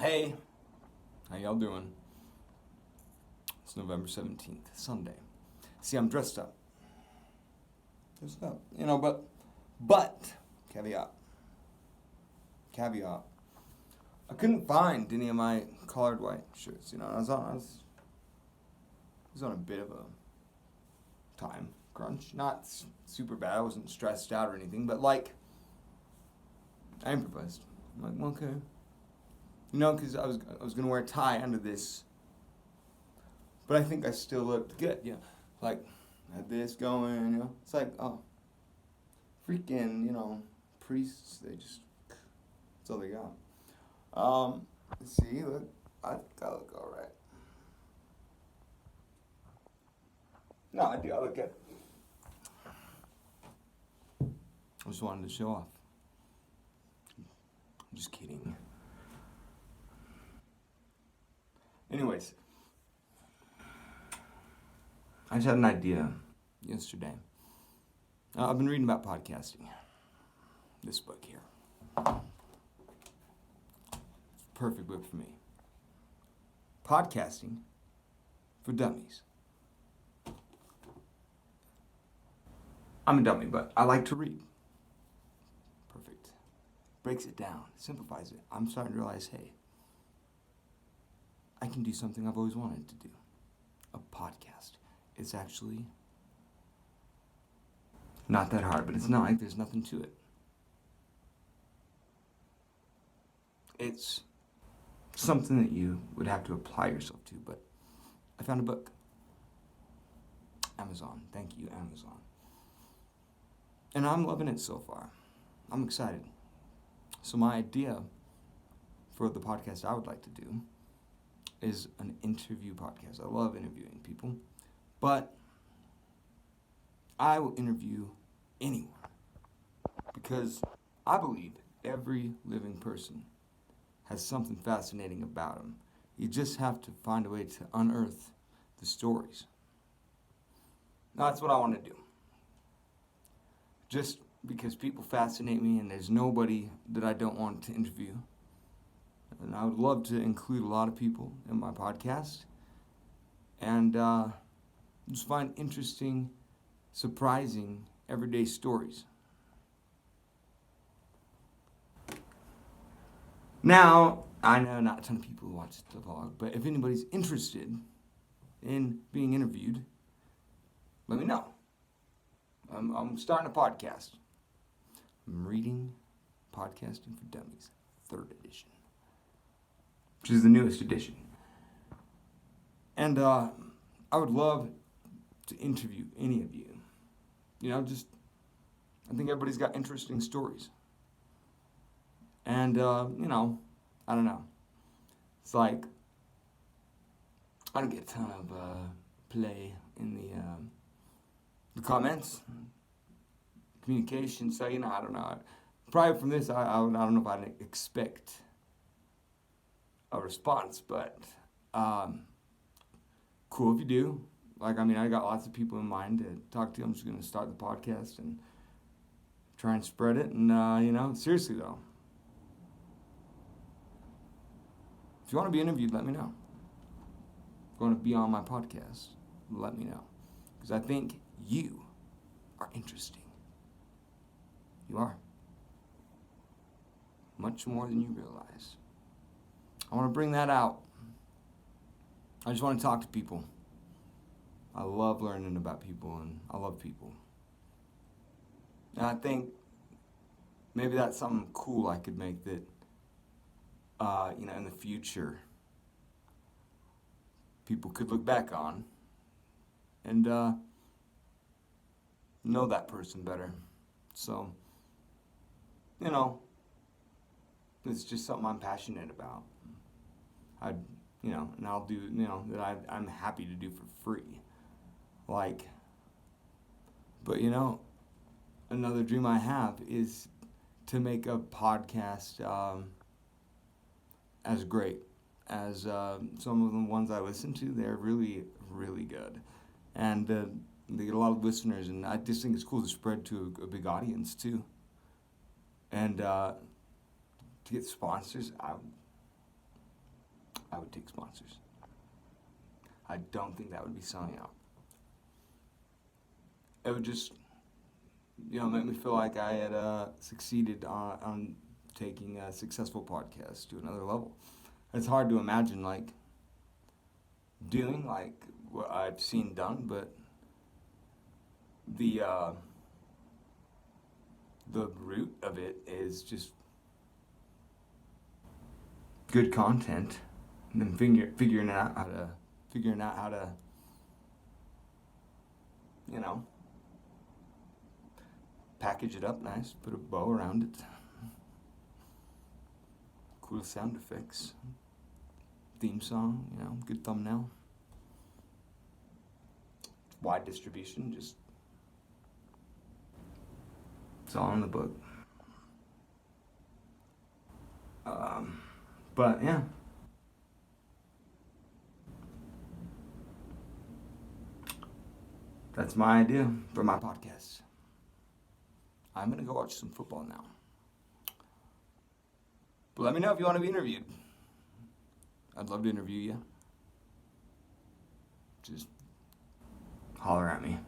Hey, how y'all doing? It's November 17th, Sunday. See, I'm dressed up. But, caveat. I couldn't find any of my collared white shirts, I was on a bit of a time crunch. Not super bad, I wasn't stressed out or anything, but I improvised. I'm like, well, okay. Because I was gonna wear a tie under this, but I think I still looked good. I had this going. It's like, oh, freaking, priests. That's all they got. Let's see. Look, I think I look all right. No, I do. I look good. I just wanted to show off. I'm just kidding. Anyways, I just had an idea yesterday. I've been reading about podcasting. This book here. It's a perfect book for me. Podcasting for Dummies. I'm a dummy, but I like to read. Perfect. Breaks it down, simplifies it. I'm starting to realize, hey, I can do something I've always wanted to do. A podcast. It's actually not that hard, but it's not like there's nothing to it. It's something that you would have to apply yourself to, but I found a book. Amazon. Thank you, Amazon. And I'm loving it so far. I'm excited. So my idea for the podcast I would like to do is an interview podcast. I love interviewing people, but I will interview anyone because I believe every living person has something fascinating about them. You just have to find a way to unearth the stories. Now, that's what I want to do. Just because people fascinate me and there's nobody that I don't want to interview. And I would love to include a lot of people in my podcast and just find interesting, surprising, everyday stories. Now, I know not a ton of people who watch the vlog, but if anybody's interested in being interviewed, let me know. I'm starting a podcast. I'm reading Podcasting for Dummies, 3rd edition. Which is the newest edition. And I would love to interview any of you. I think everybody's got interesting stories. And, I don't know. It's like, I don't get a ton of play in the comments, communication, so, I don't know. Probably from this, I don't know if I'd expect a response, but cool if you do. I got lots of people in mind to talk to. I'm just going to start the podcast and try and spread it. And, seriously though, if you want to be interviewed, let me know. If you want to be on my podcast, let me know. Because I think you are interesting. You are. Much more than you realize. I want to bring that out. I just want to talk to people. I love learning about people and I love people. And I think maybe that's something cool I could make that, in the future, people could look back on and know that person better. So, it's just something I'm passionate about. And I'll do, that I'm happy to do for free. But another dream I have is to make a podcast as great as some of the ones I listen to. They're really, really good. And they get a lot of listeners, and I just think it's cool to spread to a big audience too. And to get sponsors, I would take sponsors. I don't think that would be selling out. It would just, make me feel like I had succeeded on taking a successful podcast to another level. It's hard to imagine, doing, what I've seen done, but the root of it is just good content, and then figuring out how to package it up nice, put a bow around it, cool sound effects, theme song, good thumbnail, wide distribution, just it's all in the book. But yeah. That's my idea for my podcast. I'm going to go watch some football now. But let me know if you want to be interviewed. I'd love to interview you. Just holler at me.